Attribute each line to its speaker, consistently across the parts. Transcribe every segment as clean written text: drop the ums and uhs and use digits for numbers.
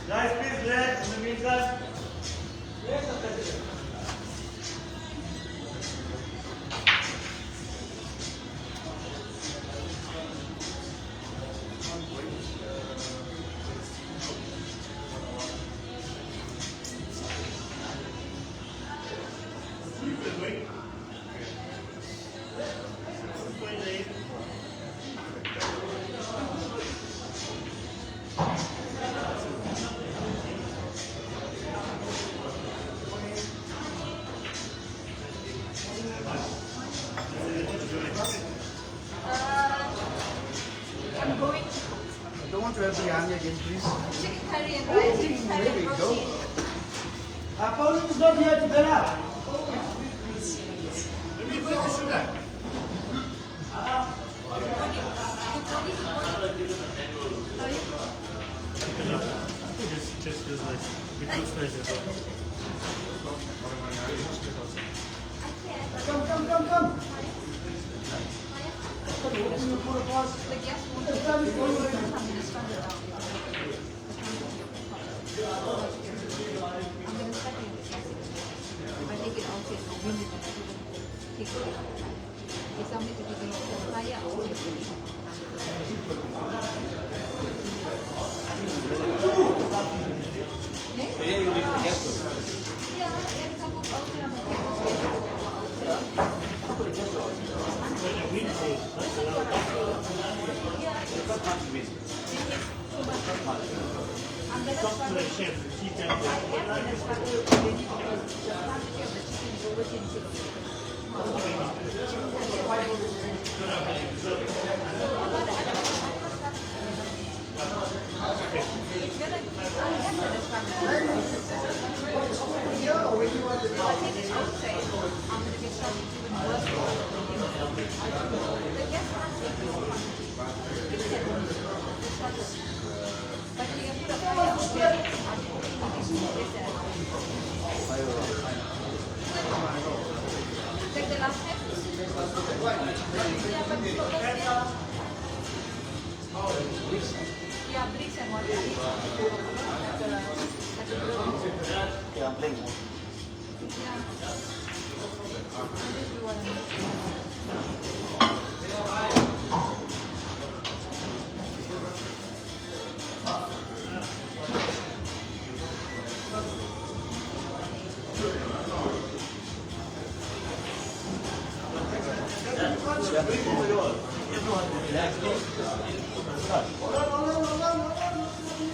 Speaker 1: Guys, please relax in the meantime.
Speaker 2: I'm going to
Speaker 3: I don't want to have biryani again, please.
Speaker 2: chicken curry and rice, chicken curry
Speaker 3: There
Speaker 2: and
Speaker 3: we go.
Speaker 2: protein.
Speaker 1: Pauline is not here to get up.
Speaker 4: Just feels like we could space as well.
Speaker 1: Come.
Speaker 2: The guest won't take it. I'm going to start it out. I'm going to start it. If I take it out, it's going to take it. If somebody to take it out, fire out.
Speaker 4: Talk to the chef. She can
Speaker 2: Take the last step. Yeah, bricks and water.
Speaker 3: Okay, I'm playing.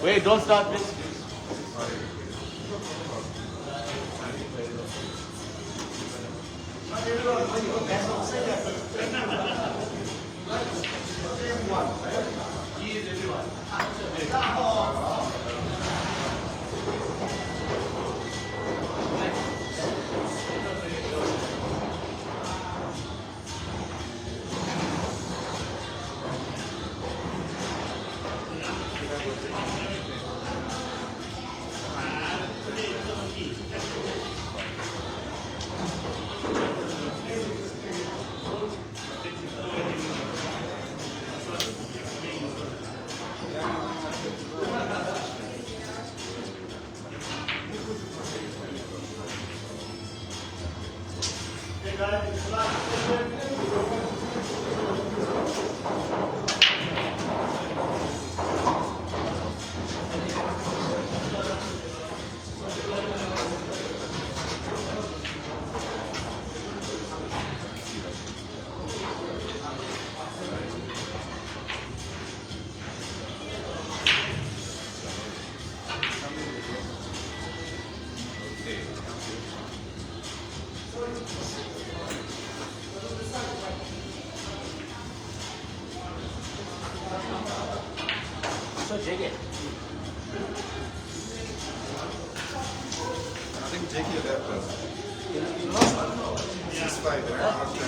Speaker 5: Wait, don't start this.
Speaker 3: So, JK.
Speaker 6: I think JK left us. Last one? 6-5, right?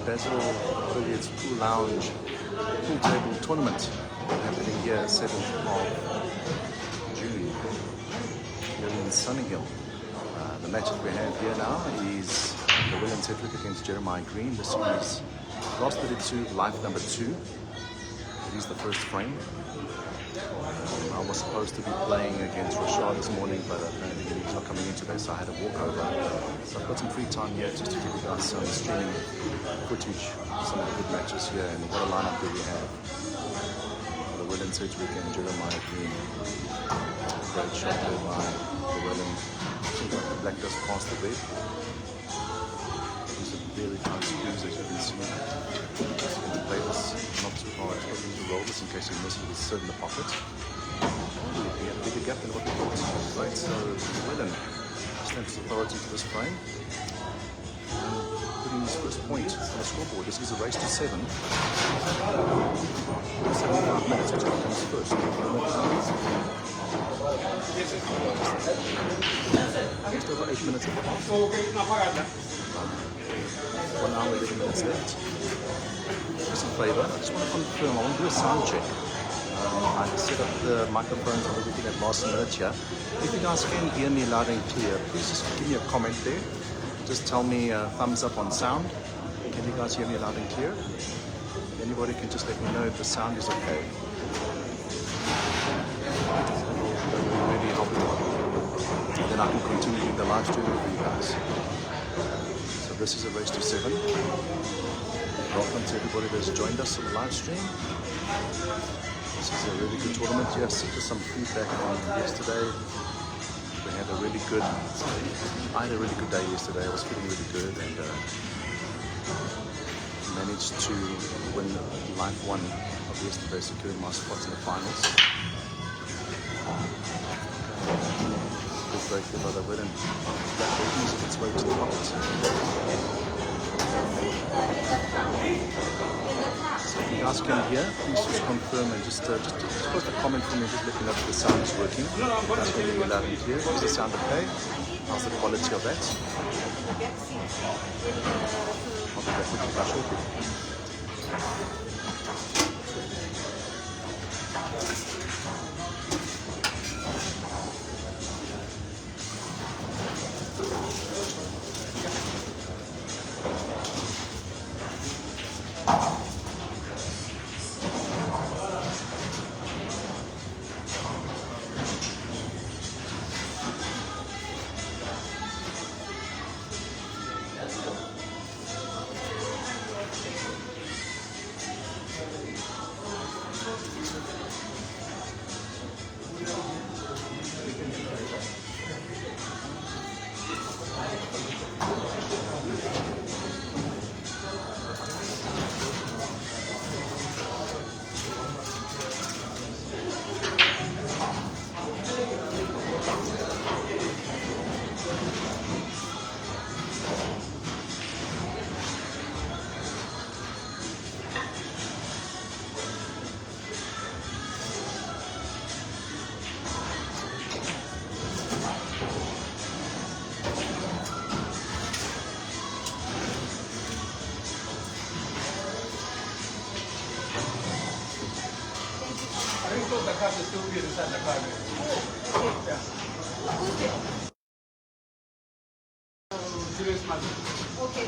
Speaker 6: Basil, really it's pool lounge, pool table tournament happening here 7th of June here in Sunninghill. The match that we have here now is 2Llewellyn Sedgwick against Jeremiah Green. This is last 32, life number 2. It is the first frame. I was supposed to be playing against Rashad this morning, but apparently he's not coming in today, so I had a walkover. So I've got some free time here just to give you guys some streaming footage of some of the good matches here. And what a lineup do we have? 2Llewellyn Sedgwick and Jeremiah Green. Great shot there by 2Llewellyn. The black does pass the red. These are very close screws as you can see. Just going to play this not too hard. I'm going to roll this in case you miss it. It's sit in the pocket. We have a bigger gap than what we thought. Right, so 2Llewellyn stamps authority to this frame. Putting his first point on the scoreboard. This is a race to 7. 75 minutes, which comes first. Just over 8 minutes of the half. 1 hour, 11 minutes left. Just a flavor. I just want to confirm, I want to do a sound check. I set up the microphones and everything at last minute here. If you guys can hear me loud and clear, please just give me a comment there. Just tell me thumbs up on sound. Can you guys hear me loud and clear? Anybody can just let me know if the sound is okay. Really help me. Then I can continue the live streaming for you guys. So this is a race to 7. Welcome to everybody that's joined us on the live stream. This is a really good tournament. Yes, just some feedback on yesterday. We had a really good, I had a really good day yesterday. I was feeling really good and managed to win life 1 of yesterday, securing my spots in the finals. Good break there by 2Llewellyn. Blackball easing its way to the pocket. So if you guys can hear, please just confirm and just post a comment for me, just let me know if the sound is working. You guys can hear me loud and clear. Is the sound okay? How's the quality of that? I'll be back with you guys shortly.
Speaker 5: The cup is still here inside the car. Julius Martin.
Speaker 2: Okay.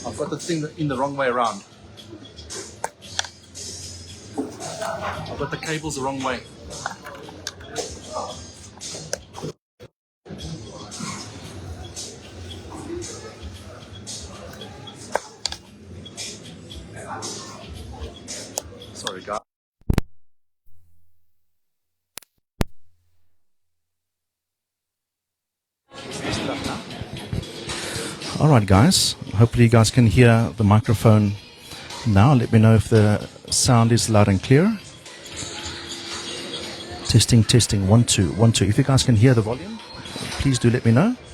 Speaker 6: I've got the thing in the wrong way around. I've got the cables the wrong way. Sorry, guys. All right, guys. Hopefully you guys can hear the microphone now. Let me know if the sound is loud and clear. Testing, testing, 1 2 1 2. If you guys can hear the volume, please do let me know. But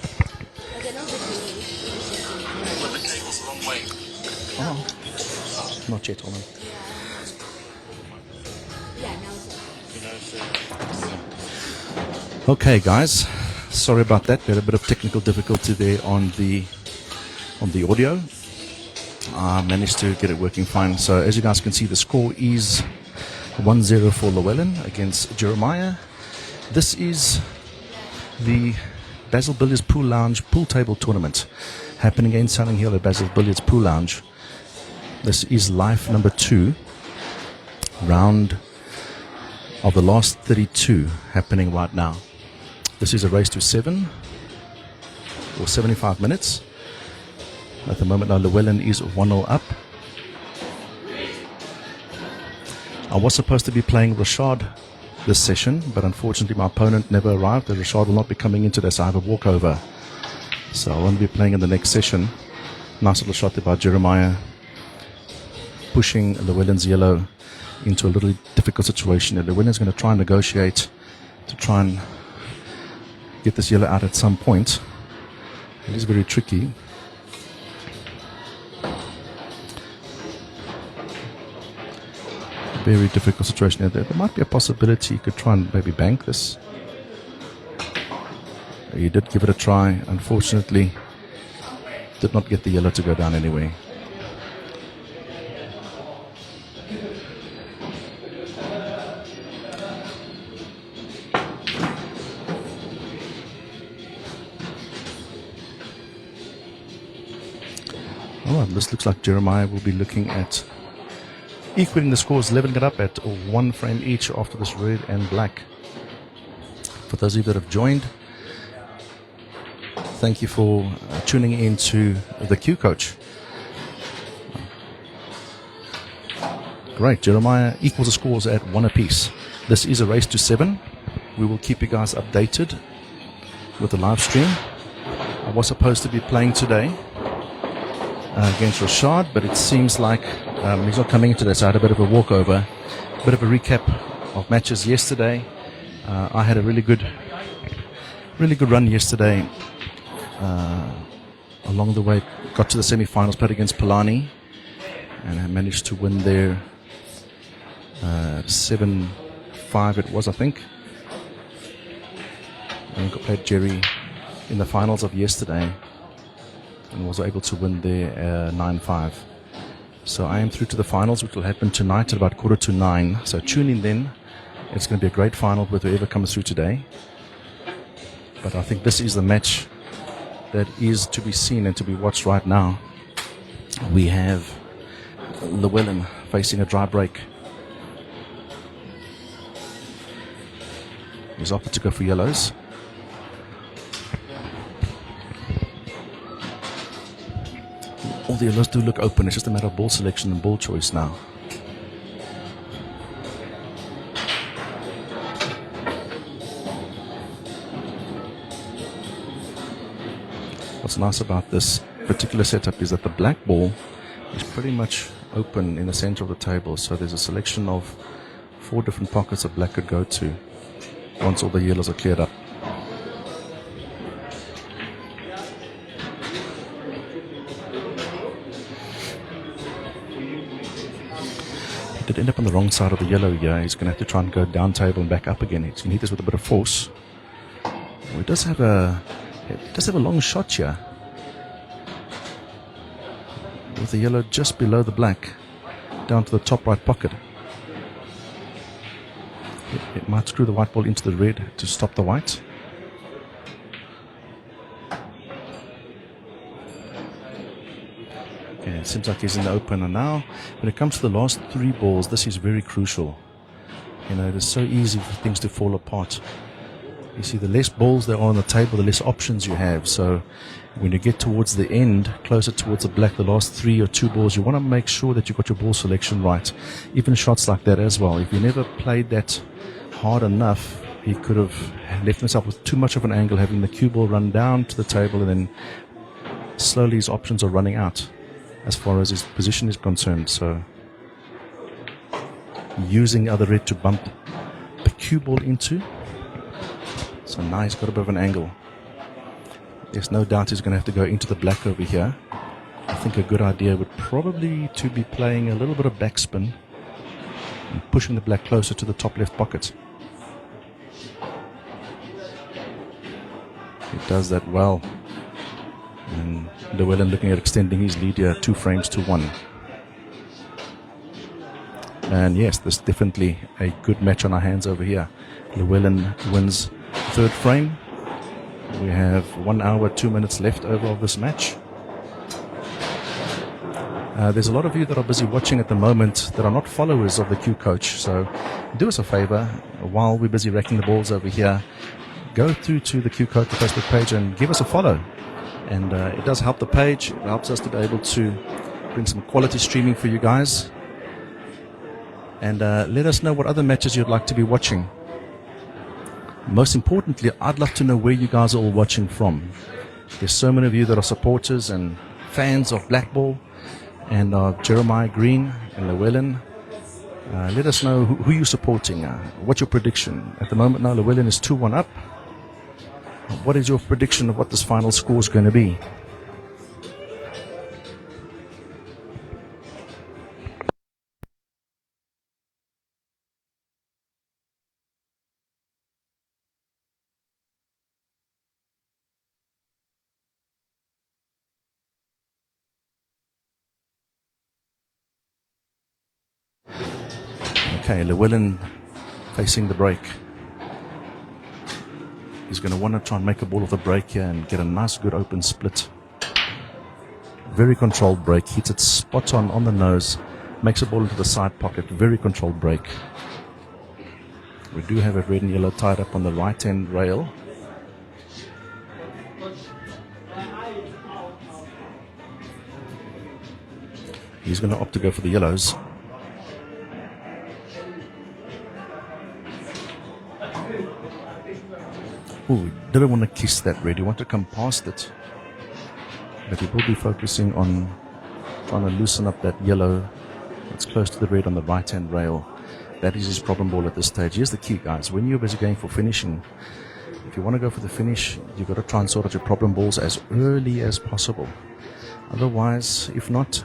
Speaker 6: the cable's the wrong way. Oh, not yet, hold on. Okay, guys. Sorry about that. We had a bit of technical difficulty there on the audio. I managed to get it working fine. So as you guys can see, the score is 1-0 for Llewellyn against Jeremiah. This is the Basil Billiards Pool Lounge Pool Table Tournament happening in Sunning Hill at Basil Billiards Pool Lounge. This is life number 2, round of the last 32 happening right now. This is a race to 7 or 75 minutes. At the moment now, Llewellyn is 1-0 up. I was supposed to be playing Rashad this session, but unfortunately my opponent never arrived. The Rashad will not be coming into this. I have a walkover, so I won't be playing in the next session. Nice little shot there by Jeremiah, pushing Llewellyn's yellow into a little difficult situation. And Llewellyn's going to try and negotiate to try and get this yellow out at some point. It is very tricky. Very difficult situation there. There might be a possibility you could try and maybe bank this. He did give it a try. Unfortunately, did not get the yellow to go down anyway. Alright, this looks like Jeremiah will be looking at equaling the scores, leveling it up at 1 frame each after this red and black. For those of you that have joined, thank you for tuning in to the Q Coach. Great, Jeremiah equals the scores at 1 apiece. This is a race to 7. We will keep you guys updated with the live stream. I was supposed to be playing today against Rashad, but it seems like he's not coming into this. So I had a bit of a walkover, a bit of a recap of matches yesterday. I had a really good run yesterday. Along the way, got to the semi-finals, played against Polani, and I managed to win there 7-5 it was, I think. And got played Jerry in the finals of yesterday and was able to win there 9-5. So I am through to the finals, which will happen tonight at about 8:45. So tune in then. It's going to be a great final with whoever comes through today. But I think this is the match that is to be seen and to be watched right now. We have Llewellyn facing a dry break. He's opted to go for yellows. All the yellows do look open. It's just a matter of ball selection and ball choice now. What's nice about this particular setup is that the black ball is pretty much open in the center of the table. So there's a selection of 4 different pockets that black could go to once all the yellows are cleared up. Did end up on the wrong side of the yellow here. He's going to have to try and go down table and back up again. He's going to hit this with a bit of force. He does have a long shot here, with the yellow just below the black, down to the top right pocket. It might screw the white ball into the red to stop the white. Okay, it seems like he's in the opener now. When it comes to the last 3 balls, this is very crucial. You know, it is so easy for things to fall apart. You see, the less balls there are on the table, the less options you have. So when you get towards the end, closer towards the black, the last 3 or 2 balls, you want to make sure that you've got your ball selection right. Even shots like that as well. If you never played that hard enough, he could have left himself with too much of an angle, having the cue ball run down to the table and then slowly his options are running out as far as his position is concerned. So using other red to bump the cue ball into. So now he's got a bit of an angle. There's no doubt he's going to have to go into the black over here. I think a good idea would probably to be playing a little bit of backspin and pushing the black closer to the top left pocket. He does that well. And Llewellyn looking at extending his lead here 2 frames to 1. And yes, there's definitely a good match on our hands over here. Llewellyn wins 3rd frame. We have 1 hour, 2 minutes left over of this match. There's a lot of you that are busy watching at the moment that are not followers of the Q Coach. So do us a favor, while we're busy racking the balls over here, go through to the Q Coach Facebook page and give us a follow. And it does help the page. It helps us to be able to bring some quality streaming for you guys. And let us know what other matches you'd like to be watching. Most importantly, I'd love to know where you guys are all watching from. There's so many of you that are supporters and fans of Blackball and of Jeremiah Green and Llewellyn. Let us know who you're supporting. What's your prediction? At the moment now, Llewellyn is 2-1 up. What is your prediction of what this final score is going to be? Okay, Llewellyn facing the break. He's going to want to try and make a ball of the break here and get a nice good open split. Very controlled break. Hits it spot on the nose. Makes a ball into the side pocket. Very controlled break. We do have a red and yellow tied up on the right hand rail. He's going to opt to go for the yellows. Oh, he didn't want to kiss that red. He wanted to come past it. But he will be focusing on trying to loosen up that yellow that's close to the red on the right-hand rail. That is his problem ball at this stage. Here's the key, guys. When you're busy going for finishing, if you want to go for the finish, you've got to try and sort out your problem balls as early as possible. Otherwise, if not,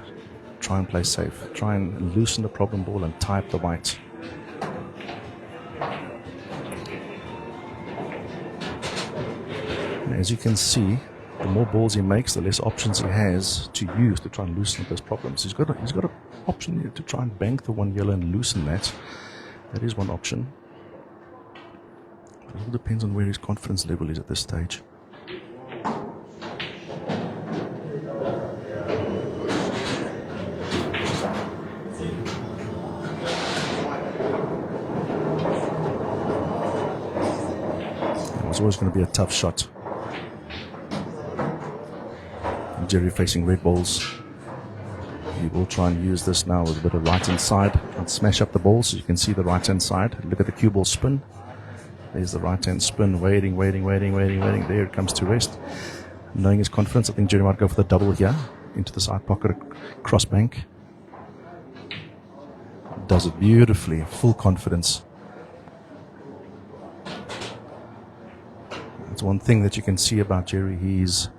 Speaker 6: try and play safe. Try and loosen the problem ball and tie up the white. As you can see, the more balls he makes, the less options he has to use to try and loosen up those problems. He's got an option here to try and bank the 1 yellow and loosen that. That is one option. It all depends on where his confidence level is at this stage. It was always going to be a tough shot. Jerry facing red balls. He will try and use this now with a bit of right hand side and smash up the ball so you can see the right hand side. Look at the cue ball spin. There's the right hand spin, waiting. There it comes to rest. Knowing his confidence, I think Jerry might go for the double here into the side pocket, cross bank. Does it beautifully, full confidence. That's one thing that you can see about Jerry. He's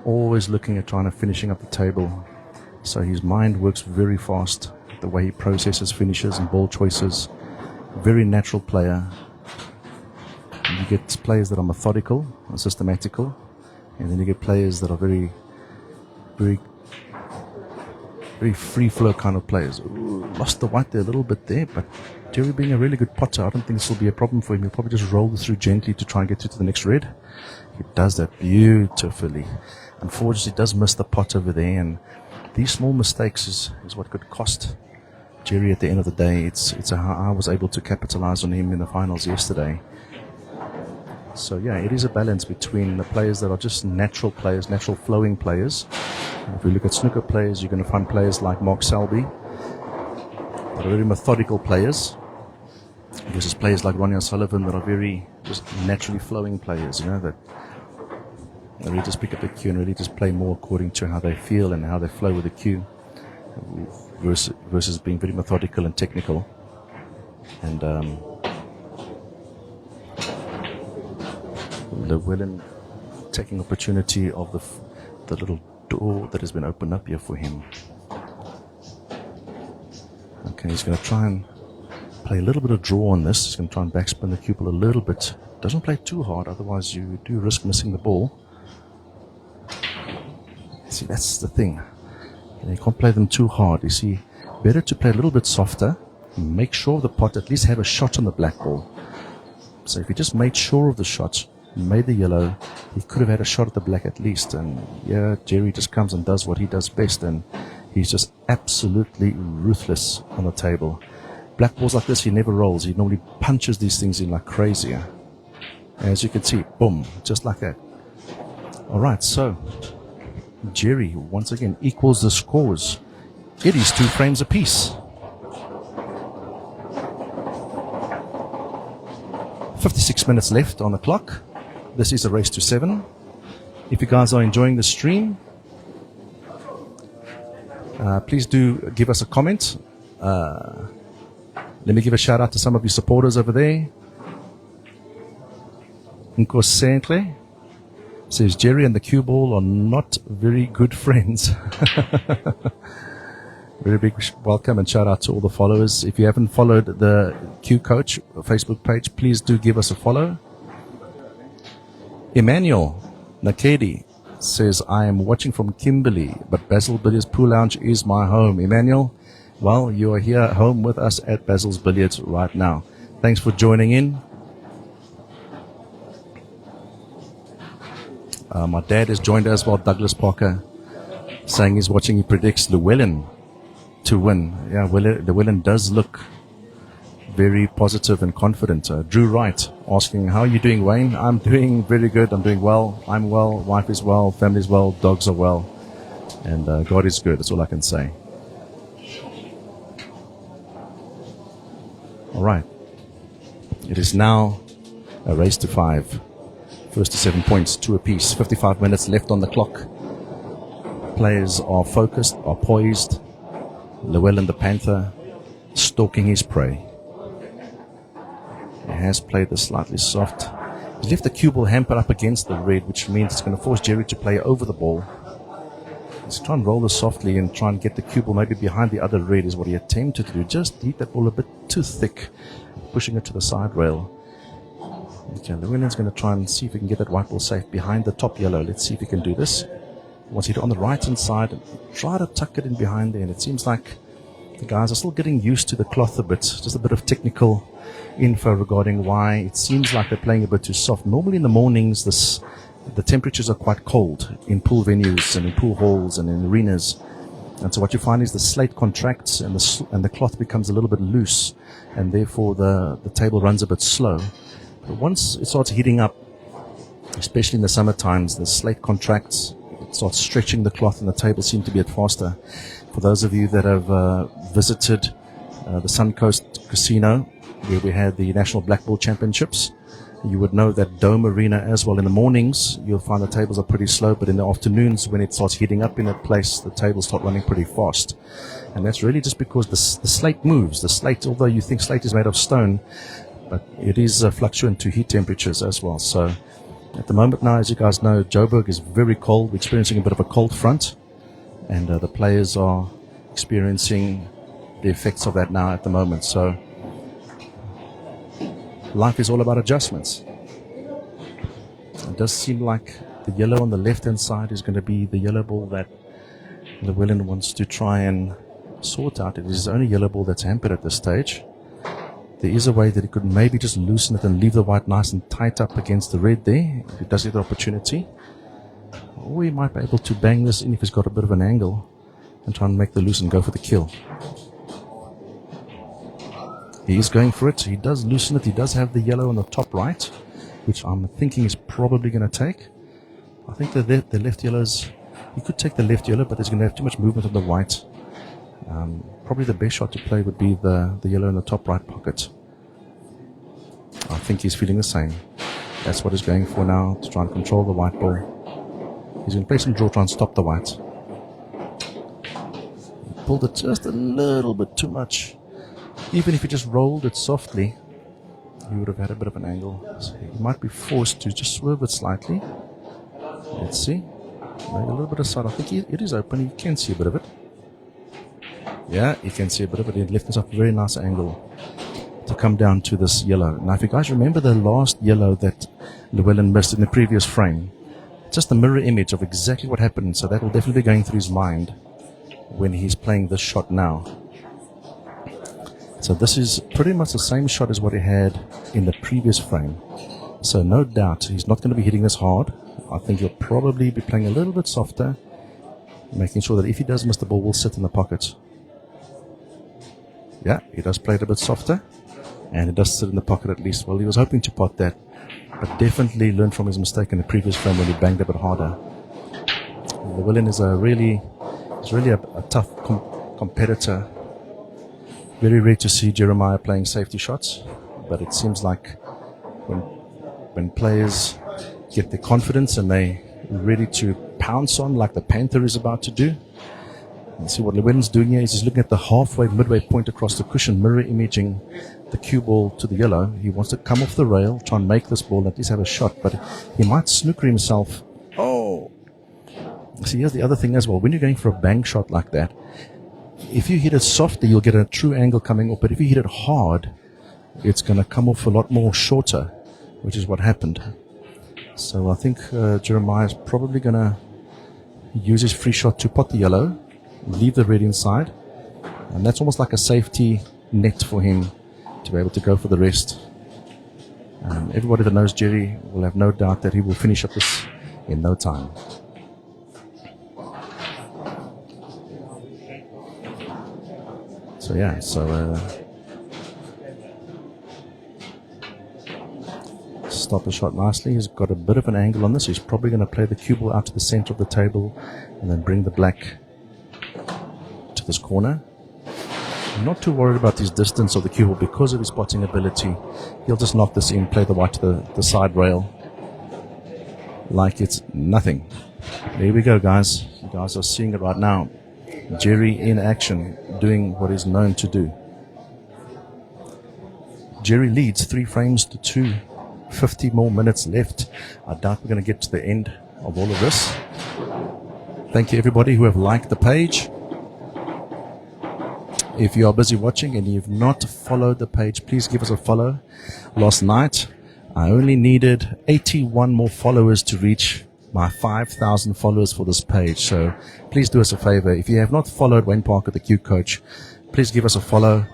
Speaker 6: always looking at trying to finishing up the table. So his mind works very fast. The way he processes finishes and ball choices. Very natural player. And you get players that are methodical and systematical. And then you get players that are very free flow kind of players. Ooh, lost the white there a little bit there, but Jerry being a really good potter, I don't think this will be a problem for him. He'll probably just roll through gently to try and get to the next red. He does that beautifully. Unfortunately, he does miss the pot over there, and these small mistakes is what could cost Jerry at the end of the day. It's how I was able to capitalize on him in the finals yesterday. So yeah, it is a balance between the players that are just natural players, natural flowing players. If we look at snooker players, you're going to find players like Mark Selby that are very methodical players, versus players like Ronnie O'Sullivan that are very just naturally flowing players, you know, that They really just pick up the cue and really just play more according to how they feel and how they flow with the cue, versus being very methodical and technical. And Llewellyn taking opportunity of the little door that has been opened up here for him. Okay, he's going to try and play a little bit of draw on this. He's going to try and backspin the cue ball a little bit. Doesn't play too hard, otherwise you do risk missing the ball. See, that's the thing. You can't play them too hard. You see, better to play a little bit softer. Make sure the pot at least have a shot on the black ball. So if he just made sure of the shot, made the yellow, he could have had a shot at the black at least. And yeah, Jerry just comes and does what he does best, and he's just absolutely ruthless on the table. Black balls like this, he never rolls. He normally punches these things in like crazy. As you can see, boom, just like that. Alright, so Jerry once again equals the scores. It is 2 frames apiece. 56 minutes left on the clock. This is a race to 7. If you guys are enjoying the stream, please do give us a comment. Let me give a shout out to some of your supporters over there. Nkosentle says Jerry and the cue ball are not very good friends. Very big welcome and shout out to all the followers. If you haven't followed the Q Coach Facebook page, please do give us a follow. Emmanuel Nakedi says, I am watching from Kimberley, but Basil Billiards Pool Lounge is my home. Emmanuel, well, you are here at home with us at Basil's Billiards right now. Thanks for joining in. My dad has joined as well, Douglas Parker, saying he's watching. He predicts Llewellyn to win. Yeah, Llewellyn does look very positive and confident. Drew Wright asking, how are you doing, Wayne? I'm doing very good. I'm doing well. I'm well. Wife is well. Family is well. Dogs are well. And God is good. That's all I can say. All right. It is now a race to 5. First to 7 points, 2 apiece. 55 minutes left on the clock. Players are focused, are poised. Llewellyn the Panther stalking his prey. He has played this slightly soft. He's left the cue ball hampered up against the red, which means it's going to force Jerry to play over the ball. He's trying to roll this softly and try and get the cue ball maybe behind the other red is what he attempted to do. Just hit that ball a bit too thick, pushing it to the side rail. Okay, Llewellyn's going to try and see if he can get that white ball safe behind the top yellow. Let's see if he can do this. He wants to hit it on the right-hand side and try to tuck it in behind there. And it seems like the guys are still getting used to the cloth a bit. Just a bit of technical info regarding why it seems like they're playing a bit too soft. Normally in the mornings, the temperatures are quite cold in pool venues and in pool halls and in arenas. And so what you find is the slate contracts and the cloth becomes a little bit loose, and therefore the table runs a bit slow. But once it starts heating up, especially in the summer times, the slate contracts, it starts stretching the cloth and the table seems to be at faster. For those of you that have visited the Suncoast Casino, where we had the National Blackball Championships, you would know that Dome Arena as well. In the mornings, you'll find the tables are pretty slow, but in the afternoons, when it starts heating up in that place, the tables start running pretty fast. And that's really just because the slate moves. The slate, although you think slate is made of stone, but it is fluctuant to heat temperatures as well. So at the moment now, as you guys know, Joburg is very cold. We're experiencing a bit of a cold front, and the players are experiencing the effects of that now at the moment. So life is all about adjustments. It does seem like the yellow on the left-hand side is going to be the yellow ball that Llewellyn wants to try and sort out. It is the only yellow ball that's hampered at this stage. There is a way that he could maybe just loosen it and leave the white nice and tight up against the red there, if he does get the opportunity. Or he might be able to bang this in if he's got a bit of an angle and try and make the loose and go for the kill. He is going for it. He does loosen it. He does have the yellow on the top right, which I'm thinking he's probably going to take. I think the left yellows, he could take the left yellow, but there's going to have too much movement on the white. Probably the best shot to play would be the yellow in the top right pocket. I think he's feeling the same. That's what he's going for now, to try and control the white ball. He's going to play some draw, try and stop the white. He pulled it just a little bit too much. Even if he just rolled it softly, he would have had a bit of an angle. So he might be forced to just swerve it slightly. Let's see. Maybe a little bit aside. I think it is open. You can see a bit of it. Yeah, you can see a bit of it. He left himself a very nice angle to come down to this yellow. Now, if you guys remember the last yellow that Llewellyn missed in the previous frame, just a mirror image of exactly what happened. So that will definitely be going through his mind when he's playing this shot now. So this is pretty much the same shot as what he had in the previous frame. So no doubt he's not going to be hitting this hard. I think he'll probably be playing a little bit softer, making sure that if he does miss the ball, will sit in the pocket. Yeah, he does play it a bit softer, and it does sit in the pocket at least. Well, he was hoping to pot that, but definitely learned from his mistake in the previous frame when he banged a bit harder. Llewellyn is really a tough competitor. Very rare to see Jeremiah playing safety shots, but it seems like when players get their confidence and they ready to pounce on like the Panther is about to do. And see what Llewellyn's doing here is he's looking at the halfway, midway point across the cushion, mirror imaging the cue ball to the yellow. He wants to come off the rail, try and make this ball, at least have a shot, but he might snooker himself. Oh! See, here's the other thing as well. When you're going for a bang shot like that, if you hit it softly, you'll get a true angle coming off, but if you hit it hard, it's going to come off a lot more shorter, which is what happened. So I think Jeremiah is probably going to use his free shot to pot the yellow, leave the red inside, and that's almost like a safety net for him to be able to go for the rest. Everybody that knows Jerry will have no doubt that he will finish up this in no time. So yeah, stop the shot nicely. He's got a bit of an angle on this. He's probably going to play the cue ball out to the center of the table and then bring the black to this corner. I'm not too worried about his distance of the cue ball because of his spotting ability. He'll just knock this in, play the white to the side rail like it's nothing. There we go, guys. You guys are seeing it right now. Jerry in action, doing what he's known to do. Jerry leads 3 frames to 2. 50 more minutes left. I doubt we're going to get to the end of all of this. Thank you everybody who have liked the page. If you are busy watching and you've not followed the page, please give us a follow. Last night, I only needed 81 more followers to reach my 5,000 followers for this page. So please do us a favor. If you have not followed Wayne Parker, the Q Coach, please give us a follow.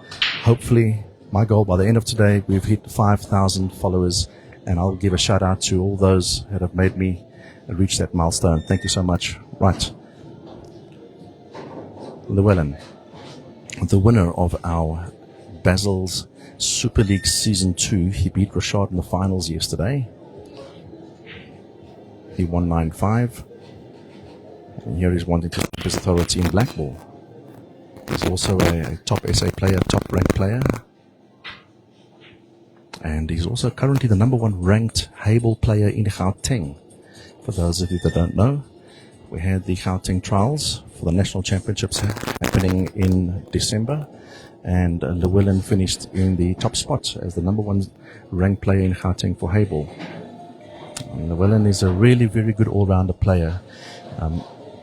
Speaker 6: Hopefully, my goal by the end of today, we've hit 5,000 followers, and I'll give a shout out to all those that have made me reach that milestone. Thank you so much. Right. Llewellyn, the winner of our Basil's Super League Season 2. He beat Rashad in the finals yesterday. He won 9-5. And here he's wanting to keep his authority in Blackball. He's also a top SA player, top ranked player. And he's also currently the #1 ranked Hayball player in Gauteng. For those of you that don't know, we had the Gauteng trials for the national championships happening in December. And Llewellyn finished in the top spot as the #1 ranked player in Gauteng for Hayball. Llewellyn is a really very good all-rounder player.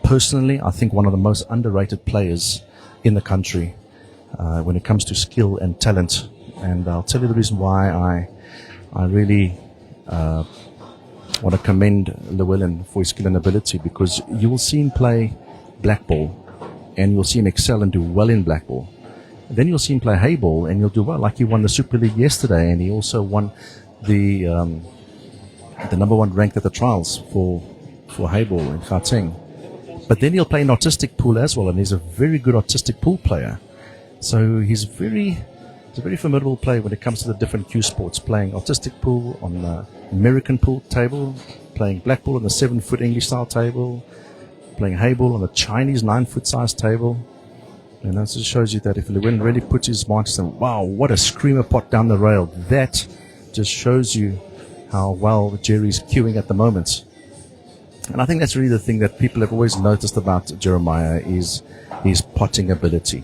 Speaker 6: Personally, I think one of the most underrated players in the country when it comes to skill and talent. And I'll tell you the reason why I really want to commend Llewellyn for his skill and ability, because you will see him play Blackball and you'll see him excel and do well in Blackball. And then you'll see him play Hayball and he'll do well, like he won the Super League yesterday, and he also won the #1 ranked at the trials for Hayball in Gauteng. But then he'll play an artistic pool as well, and he's a very good artistic pool player. So he's a very formidable player when it comes to the different Q sports, playing artistic pool on the American pool table, playing Blackball on the 7-foot English style table, playing Hayball on the Chinese 9-foot size table. And that just shows you that if Llewellyn really puts his mind to them, wow, what a screamer pot down the rail. That just shows you how well Jerry's queuing at the moment. And I think that's really the thing that people have always noticed about Jeremiah is his potting ability.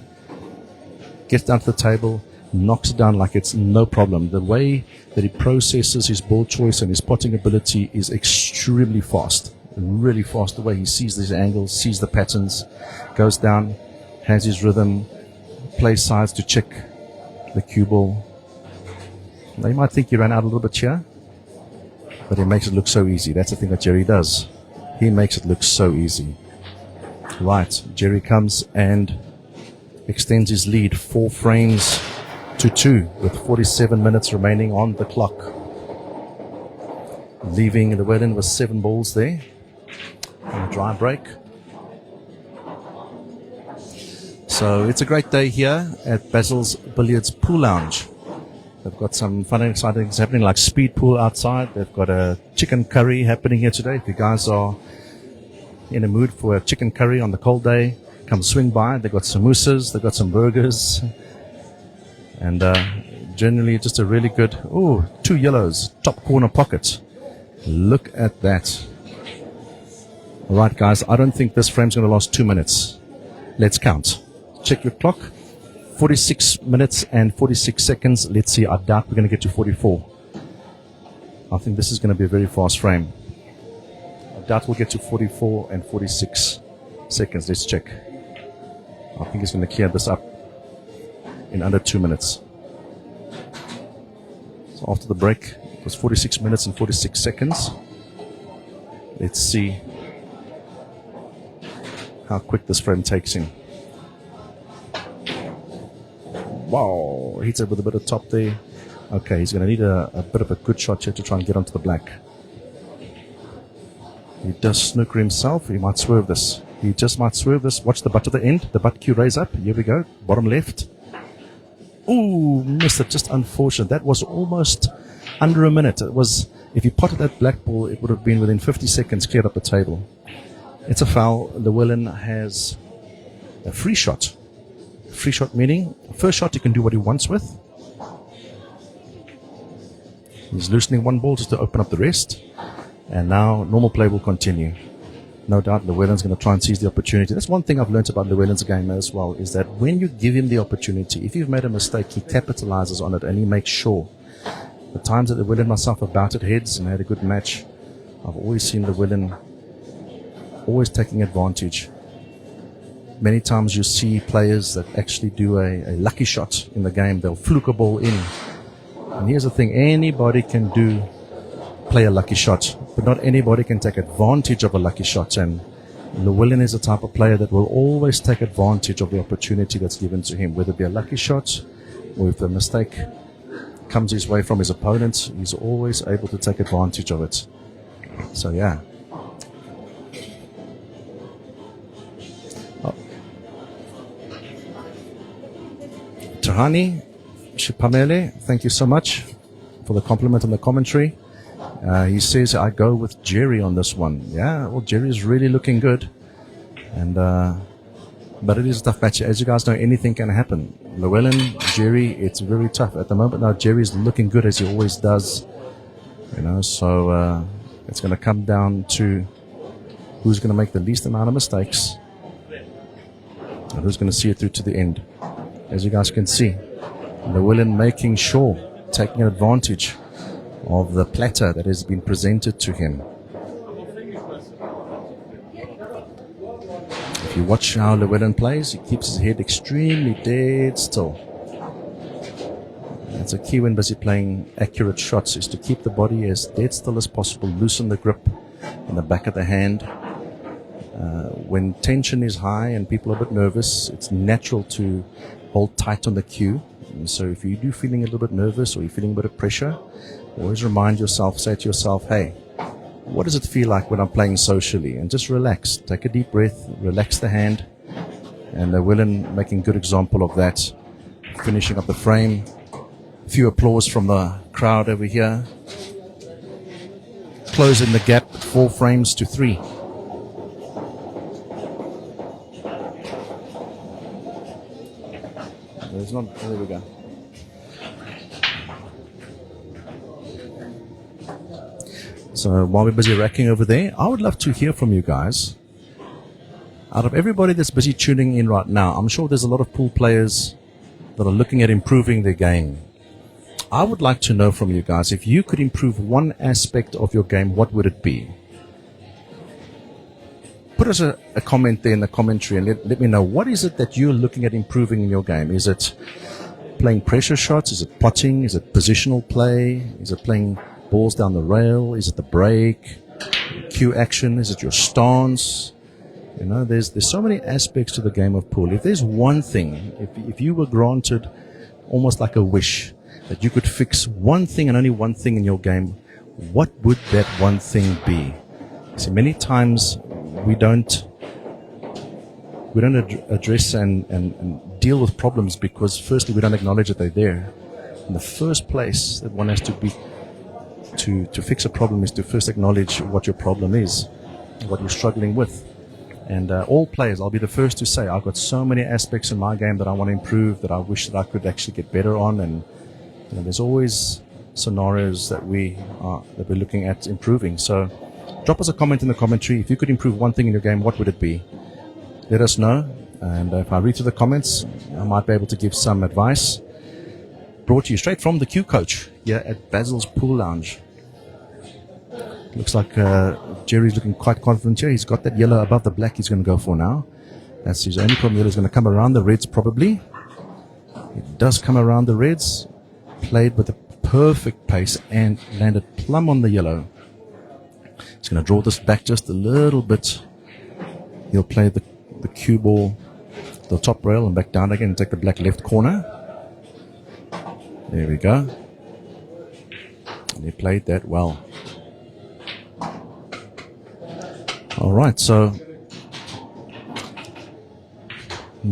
Speaker 6: Gets down to the table, knocks it down like it's no problem. The way that he processes his ball choice and his potting ability is extremely fast. Really fast. The way he sees these angles, sees the patterns, goes down, has his rhythm, plays sides to check the cue ball. Now you might think he ran out a little bit here, but he makes it look so easy. That's the thing that Jerry does. He makes it look so easy. Right, Jerry comes and extends his lead 4 frames to 2 with 47 minutes remaining on the clock. Leaving Llewellyn with 7 balls there on a dry break. So it's a great day here at Basil's Billiards Pool Lounge. They've got some fun and exciting things happening like speed pool outside. They've got a chicken curry happening here today. If you guys are in a mood for a chicken curry on the cold day, come swing by. They've got samosas, they've got some burgers. And generally just a really good, 2 yellows, top corner pocket. Look at that. All right, guys, I don't think this frame's going to last 2 minutes. Let's count. Check your clock. 46 minutes and 46 seconds. Let's see. I doubt we're going to get to 44. I think this is going to be a very fast frame. I doubt we'll get to 44 and 46 seconds. Let's check. I think he's going to clear this up in under 2 minutes. So after the break, it was 46 minutes and 46 seconds. Let's see how quick this frame takes in. Wow, hits it with a bit of top there. Okay, he's going to need a bit of a good shot here to try and get onto the black. He does snooker himself. He might swerve this. He just might swerve this. Watch the butt at the end. The butt cue raise up. Here we go. Bottom left. Ooh, missed it. Just unfortunate. That was almost under a minute. It was, if he potted that black ball, it would have been within 50 seconds cleared up the table. It's a foul. Llewellyn has a free shot. Free shot meaning, first shot he can do what he wants with. He's loosening one ball just to open up the rest. And now normal play will continue. No doubt Llewellyn's going to try and seize the opportunity. That's one thing I've learned about Llewellyn's game as well, is that when you give him the opportunity, if you've made a mistake, he capitalizes on it and he makes sure. The times that Llewellyn and myself have bouted heads and had a good match, I've always seen Llewellyn always taking advantage. Many times you see players that actually do a lucky shot in the game. They'll fluke a ball in. And here's the thing, anybody can play a lucky shot, but not anybody can take advantage of a lucky shot. And Llewellyn is the type of player that will always take advantage of the opportunity that's given to him, whether it be a lucky shot or if a mistake comes his way from his opponent, he's always able to take advantage of it. So yeah. Tahani Shipamele, thank you so much for the compliment on the commentary. He says, I go with Jerry on this one. Yeah, well, Jerry is really looking good. And but it is a tough match. As you guys know, anything can happen. Llewellyn, Jerry, it's very tough. At the moment now, Jerry's looking good as he always does. You know, so it's going to come down to who's going to make the least amount of mistakes and who's going to see it through to the end. As you guys can see, Llewellyn making sure, taking advantage of the platter that has been presented to him. If you watch how Llewellyn plays, he keeps his head extremely dead still. That's a key when busy playing accurate shots, is to keep the body as dead still as possible, loosen the grip in the back of the hand. When tension is high and people are a bit nervous, it's natural to hold tight on the cue. And so if you do feeling a little bit nervous or you're feeling a bit of pressure, always remind yourself, say to yourself, hey, what does it feel like when I'm playing socially? And just relax, take a deep breath, relax the hand. And Llewellyn making good example of that, finishing up the frame. A few applause from the crowd over here. Closing the gap, 4 frames to 3. There's not, there we go. So while we're busy racking over there, I would love to hear from you guys. Out of everybody that's busy tuning in right now, I'm sure there's a lot of pool players that are looking at improving their game. I would like to know from you guys, if you could improve one aspect of your game, what would it be? Put us a comment there in the commentary and let me know, what is it that you're looking at improving in your game? Is it playing pressure shots? Is it potting? Is it positional play? Is it playing balls down the rail? Is it the break? Cue action? Is it your stance? You know, there's so many aspects to the game of pool. If there's one thing, if you were granted almost like a wish that you could fix one thing and only one thing in your game, what would that one thing be? See, many times we don't address and deal with problems because firstly we don't acknowledge that they're there. In the first place that one has to be to fix a problem is to first acknowledge what your problem is, what you're struggling with. And all players, I'll be the first to say, I've got so many aspects in my game that I want to improve, that I wish that I could actually get better on. And you know, there's always scenarios that we're looking at improving. So drop us a comment in the commentary. If you could improve one thing in your game, what would it be? Let us know. And if I read through the comments, I might be able to give some advice. Brought to you straight from the Q Coach here at Basil's Pool Lounge. Looks like Jerry's looking quite confident here. He's got that yellow above the black he's going to go for now. That's his only problem. Yellow's going to come around the reds probably. It does come around the reds. Played with a perfect pace and landed plumb on the yellow. He's going to draw this back just a little bit. He'll play the cue ball, the top rail, and back down again and take the black left corner. There we go. And he played that well. All right, so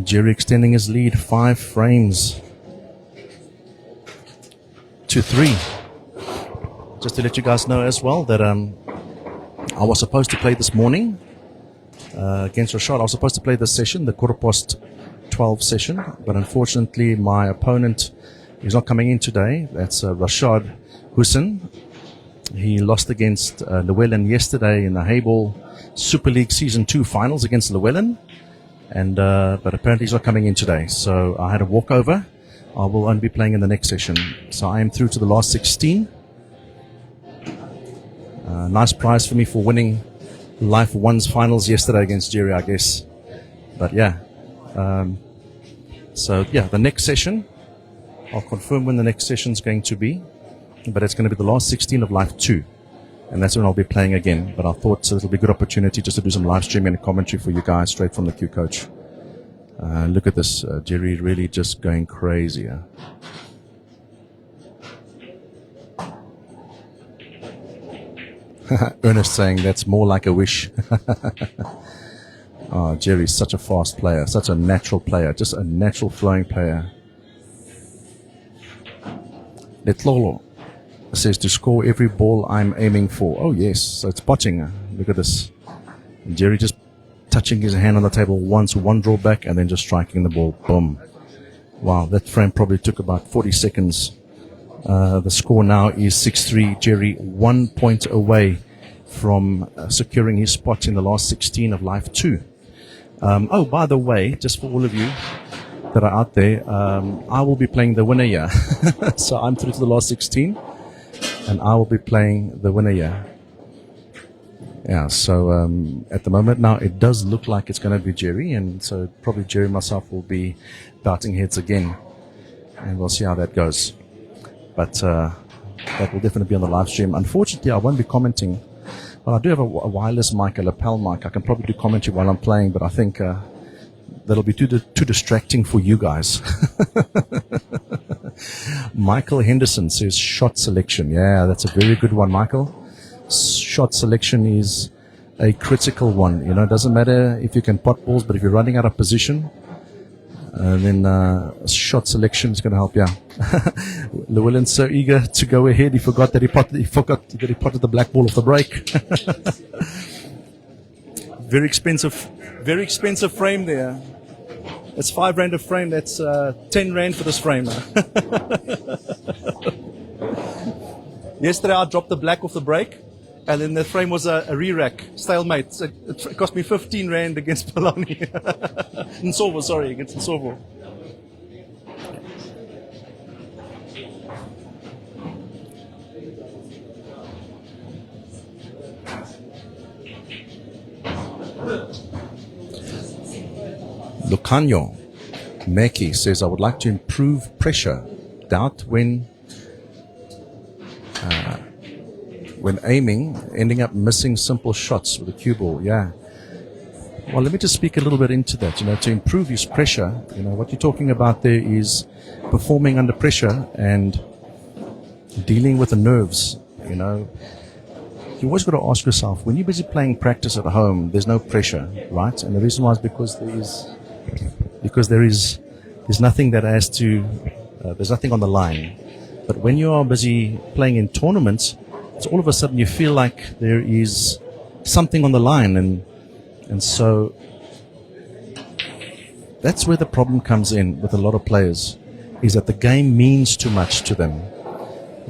Speaker 6: Jerry extending his lead 5 frames to 3. Just to let you guys know as well that I was supposed to play this morning against Rashad. I was supposed to play this session, the 12:15 session, but unfortunately my opponent is not coming in today. That's Rashad Hussain. He lost against Llewellyn yesterday in the Hayball Super League Season 2 finals against Llewellyn, and but apparently he's not coming in today. So I had a walkover. I will only be playing in the next session. So I am through to the last 16. Nice prize for me for winning Life 1's finals yesterday against Jerry, I guess. But yeah. So yeah, the next session, I'll confirm when the next session is going to be. But it's going to be the last 16 of Life 2. And that's when I'll be playing again. But I thought it'll be a good opportunity just to do some live streaming and commentary for you guys straight from the Q Coach. Look at this. Jerry really just going crazy. Ernest saying that's more like a wish. Oh, Jerry's such a fast player. Such a natural player. Just a natural flowing player. Letlolo says to score every ball I'm aiming for. Oh yes, so it's potting. Look at this. And Jerry just touching his hand on the table once, one draw back, and then just striking the ball. Boom. Wow, that frame probably took about 40 seconds. The score now is 6-3. Jerry 1 point away from securing his spot in the last 16 of Life 2. Oh, by the way, just for all of you that are out there, I will be playing the winner here. So I'm through to the last 16. And I will be playing the winner here. Yeah, so at the moment now it does look like it's going to be Jerry, and so probably Jerry and myself will be batting heads again, and we'll see how that goes. But that will definitely be on the live stream. Unfortunately, I won't be commenting. Well, I do have a wireless mic, a lapel mic. I can probably do commentary while I'm playing, but I think that'll be too distracting for you guys. Michael Henderson says shot selection. Yeah, that's a very good one, Michael. Shot selection is a critical one. You know, it doesn't matter if you can pot balls, but if you're running out of position, then shot selection is going to help you. Llewellyn's so eager to go ahead, he forgot that he potted the black ball off the break. Very expensive frame there. It's 5 rand a frame. That's 10 rand for this frame. Yesterday I dropped the black off the break. And then the frame was a re-rack, stalemate. So it cost me 15 Rand against Polani. Nsovo, sorry, against Nsovo. Lucanio Meki says, I would like to improve pressure. Doubt when aiming, ending up missing simple shots with a cue ball. Yeah. Well, let me just speak a little bit into that. To improve his pressure, what you're talking about there is performing under pressure and dealing with the nerves. You always got to ask yourself, when you're busy playing practice at home, there's no pressure, right? And the reason why is because there's nothing that has to, there's nothing on the line. But when you are busy playing in tournaments, it's all of a sudden you feel like there is something on the line, and so that's where the problem comes in with a lot of players, is that the game means too much to them.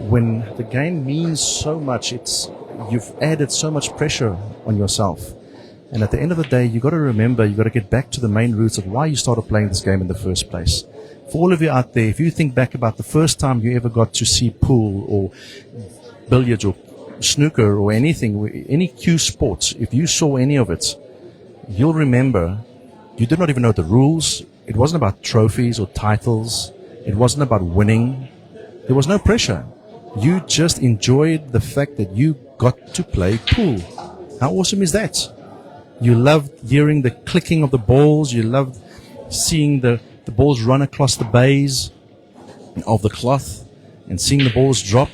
Speaker 6: When the game means so much, you've added so much pressure on yourself. And at the end of the day, you've got to remember, you've got to get back to the main roots of why you started playing this game in the first place. For all of you out there, if you think back about the first time you ever got to see pool or billiards or snooker or anything, any cue sports, if you saw any of it, you'll remember you did not even know the rules. It wasn't about trophies or titles. It wasn't about winning. There was no pressure. You just enjoyed the fact that you got to play pool. How awesome is that? You loved hearing the clicking of the balls. You loved seeing the balls run across the bays of the cloth and seeing the balls drop.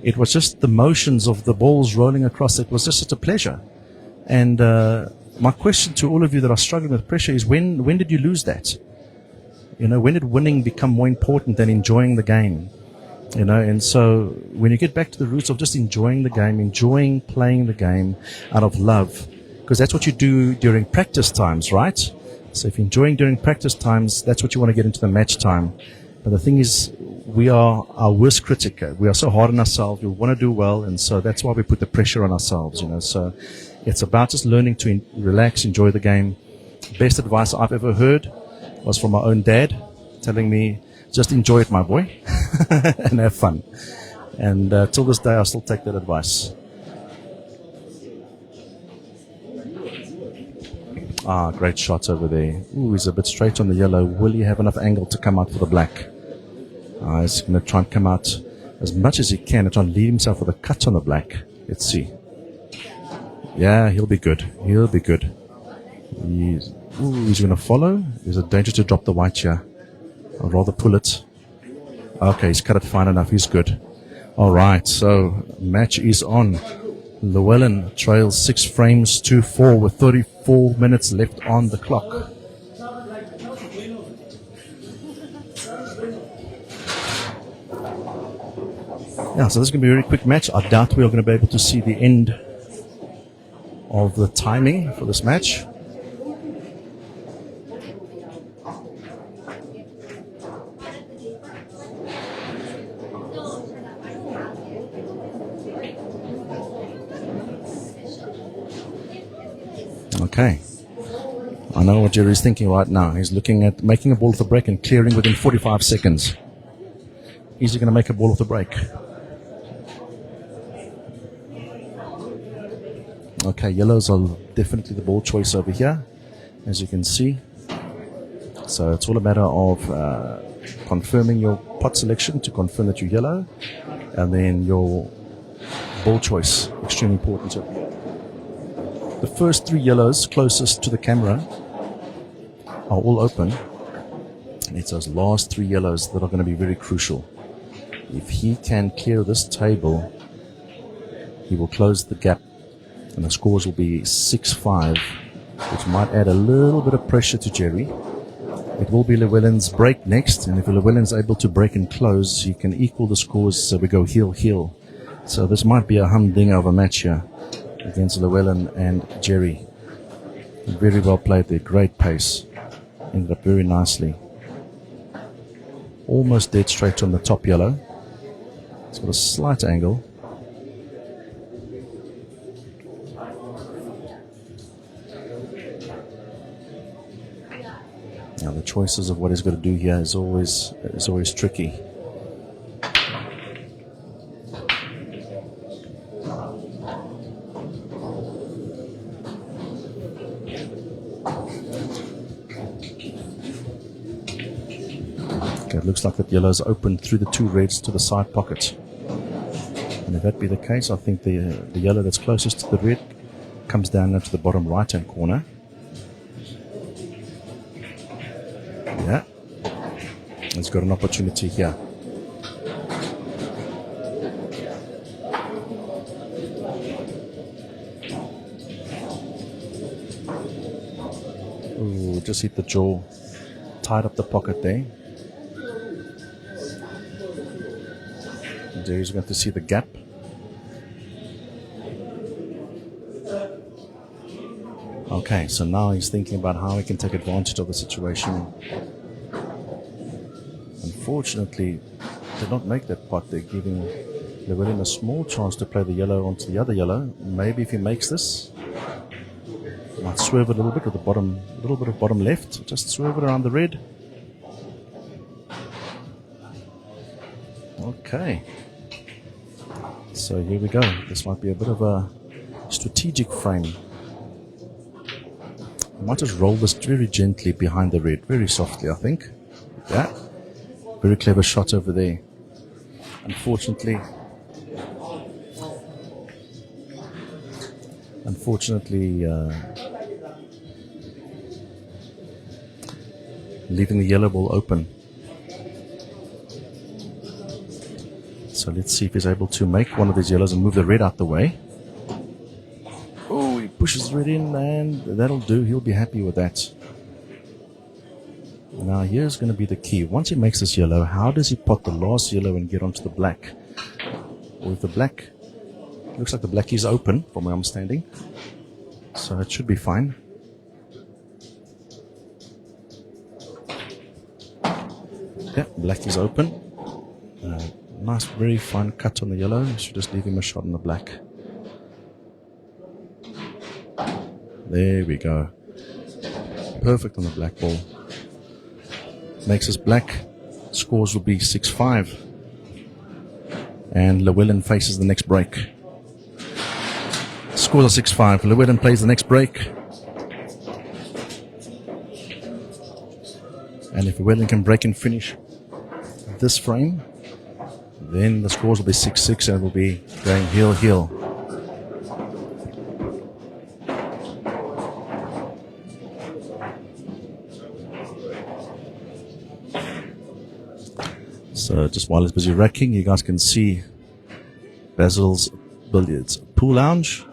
Speaker 6: It was just the motions of the balls rolling across. It was just such a pleasure. And my question to all of you that are struggling with pressure is, when did you lose that? When did winning become more important than enjoying the game? And so when you get back to the roots of just enjoying the game, enjoying playing the game out of love, because that's what you do during practice times, right? So if you're enjoying during practice times, that's what you want to get into the match time. But the thing is, we are our worst critic. We are so hard on ourselves. We want to do well, and so that's why we put the pressure on ourselves. So it's about just learning to relax, enjoy the game. Best advice I've ever heard was from my own dad, telling me, just enjoy it, my boy, and have fun. And till this day, I still take that advice. Great shot over there. Ooh, he's a bit straight on the yellow. Will he have enough angle to come out for the black? He's going to try and come out as much as he can and try and lead himself with a cut on the black. Let's see. Yeah, he'll be good. He'll be good. He's going to follow. There's a danger to drop the white here. I'd rather pull it. Okay, he's cut it fine enough. He's good. All right, so match is on. Llewellyn trails 6 frames to 4 with 34 minutes left on the clock. Yeah, so this is going to be a very quick match. I doubt we are going to be able to see the end of the timing for this match. Okay. I know what Jerry's thinking right now. He's looking at making a ball off the break and clearing within 45 seconds. Is he going to make a ball off the break? Okay, yellows are definitely the ball choice over here, as you can see. So it's all a matter of confirming your pot selection to confirm that you're yellow, and then your ball choice, extremely important over here. The first 3 yellows closest to the camera are all open, and it's those last 3 yellows that are going to be very crucial. If he can clear this table, he will close the gap, and the scores will be 6-5, which might add a little bit of pressure to Jerry. It will be Llewellyn's break next, and if Llewellyn's able to break and close, he can equal the scores, so we go heel. So this might be a humdinger of a match here against Llewellyn and Jerry. Very well played there, great pace. Ended up very nicely. Almost dead straight on the top yellow. It's got a slight angle. choices of what he's going to do here is always tricky. Okay, it looks like that yellow's open through the two reds to the side pocket. And if that be the case, I think the yellow that's closest to the red comes down into the bottom right-hand corner. Yeah. It's got an opportunity here. Ooh, just hit the jaw. Tied up the pocket there. Jerry's going to see the gap. Okay, so now he's thinking about how he can take advantage of the situation. Unfortunately, did not make that pot. They're giving Llewellyn a small chance to play the yellow onto the other yellow. Maybe if he makes this, might swerve it a little bit with the bottom, a little bit of bottom left. Just swerve it around the red. Okay. So here we go. This might be a bit of a strategic frame. I might just roll this very gently behind the red, very softly, I think. Yeah. Very clever shot over there. Unfortunately, leaving the yellow ball open. So let's see if he's able to make one of these yellows and move the red out the way. Oh, he pushes the red in, and that'll do. He'll be happy with that. Now here's going to be the key. Once he makes this yellow, how does he pot the last yellow and get onto the black? Or if the black, looks like the black is open from where I'm standing, so it should be fine. Yeah, black is open. Nice, very fine cut on the yellow. You should just leave him a shot on the black. There we go. Perfect on the black ball. Makes us black. Scores will be 6-5. And Llewellyn faces the next break. Scores are 6-5. Llewellyn plays the next break. And if Llewellyn can break and finish this frame, then the scores will be 6-6 and it will be going heel-heel. So just while he's busy racking, you guys can see Basil's Billiards Pool Lounge.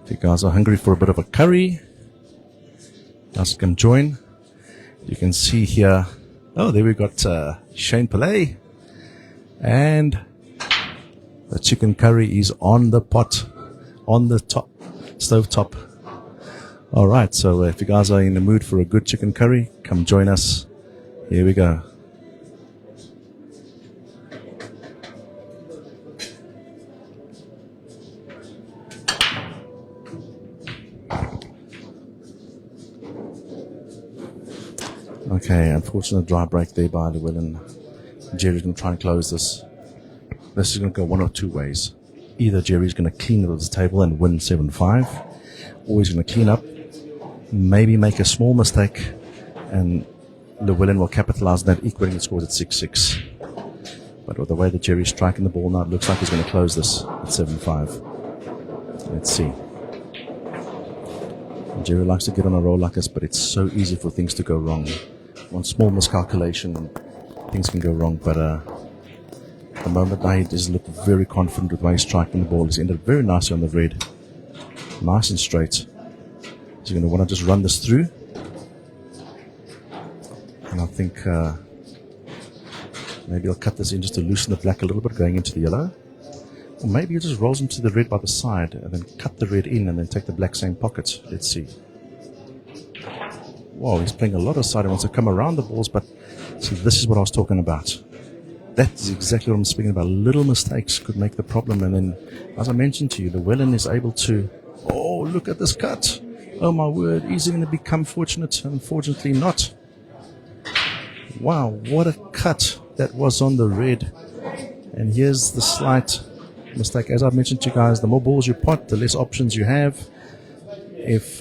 Speaker 6: If you guys are hungry for a bit of a curry, you guys can join. You can see here, oh, there we've got Shane Pillay. And the chicken curry is on the pot, on the top, stove top. All right, so if you guys are in the mood for a good chicken curry, come join us. Here we go. Okay, unfortunate dry break there by Llewellyn. Jerry's going to try and close this. This is going to go one or two ways. Either Jerry's going to clean it at the table and win 7-5, or he's going to clean up, maybe make a small mistake, and Llewellyn will capitalize on that, equaling the scores at 6-6. But with the way that Jerry's striking the ball now, it looks like he's going to close this at 7-5. Let's see. Jerry likes to get on a roll like this, but it's so easy for things to go wrong. One small miscalculation, things can go wrong. But at the moment now, he does look very confident with the way he's striking the ball. He's ended very nicely on the red. Nice and straight. He's going to want to just run this through. And I think maybe I'll cut this in just to loosen the black a little bit going into the yellow. Or maybe he just rolls into the red by the side and then cut the red in and then take the black same pocket. Let's see. Wow, he's playing a lot of side. He wants to come around the balls, but see, this is what I was talking about. That's exactly what I'm speaking about. Little mistakes could make the problem. And then, as I mentioned to you, Llewellyn is able to... Oh, look at this cut. Oh my word, is he going to become fortunate? Unfortunately not. Wow, what a cut that was on the red. And here's the slight mistake. As I've mentioned to you guys, the more balls you pot, the less options you have. If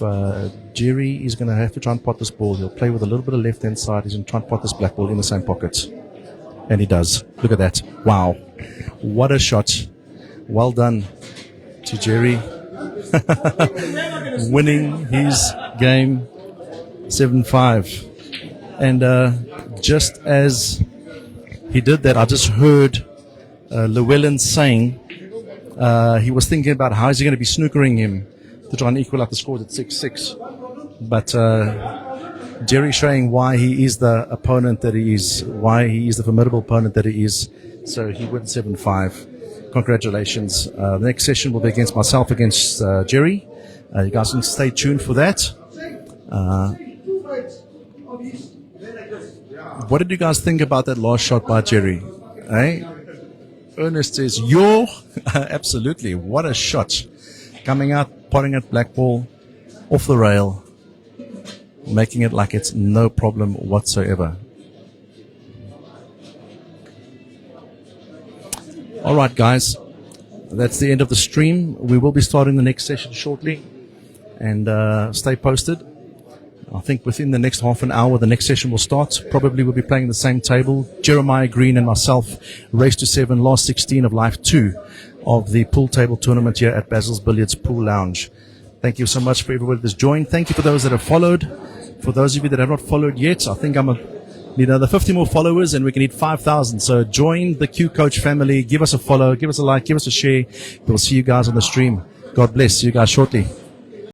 Speaker 6: Jerry is going to have to try and pot this ball, he'll play with a little bit of left-hand side. He's going to try and pot this black ball in the same pocket. And he does. Look at that. Wow. What a shot. Well done to Jerry. Winning his game 7-5. And just as he did that, I just heard Llewellyn saying he was thinking about how is he going to be snookering him to try and equal up the scores at 6-6. But Jerry showing why he is the opponent that he is, why he is the formidable opponent that he is. So he wins 7-5. Congratulations. The next session will be against myself, against Jerry. You guys can stay tuned for that. What did you guys think about that last shot by Jerry? Eh? Ernest says, yo! Absolutely. What a shot. Coming out, potting at Blackball, off the rail, making it like it's no problem whatsoever. All right, guys. That's the end of the stream. We will be starting the next session shortly. And stay posted. I think within the next half an hour, the next session will start. Probably we'll be playing the same table. Jeremiah Green and myself, race to 7, last 16 of Life 2 of the pool table tournament here at Basil's Billiards Pool Lounge. Thank you so much for everybody that's joined. Thank you for those that have followed. For those of you that have not followed yet, I think need another 50 more followers and we can hit 5,000. So join the Q Coach family. Give us a follow, give us a like, give us a share. We'll see you guys on the stream. God bless. See you guys shortly.